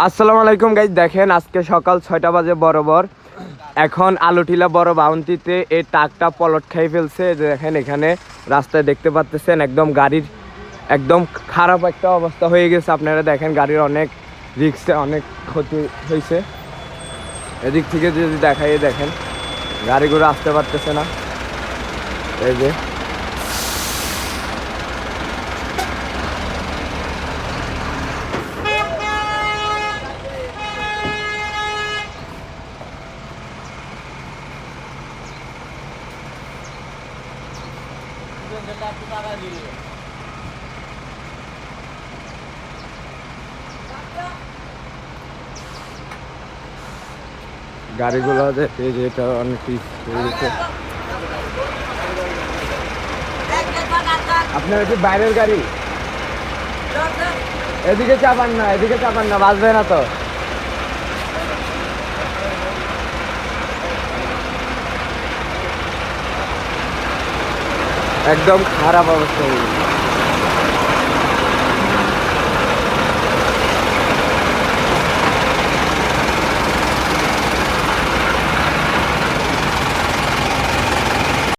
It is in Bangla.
আসসালামু আলাইকুম গাইজ, দেখেন আজকে সকাল 6টা বাজে বরাবর। এখন আলুটিলা বড় বাউন্টিতে এই ট্রাকটা পলট খাই ফেলছে। দেখেন এখানে রাস্তায় দেখতে পাচ্ছেন একদম গাড়ির একদম খারাপ একটা অবস্থা হয়ে গেছে। আপনারা দেখেন গাড়ির অনেক রিক্সে অনেক ক্ষতি হয়েছে। এদিক থেকে যদি দেখাই, দেখেন গাড়িগুলো আসতে পারতেছে না। এই যে গাড়িগুলো এই যে এটা অনেক হয়ে গেছে। আপনার কি বাইরের গাড়ি? এদিকে চাপান না, এদিকে চাপান না, বাঁচবে না তো। একদম খারাপ অবস্থা হয়ে গেছে।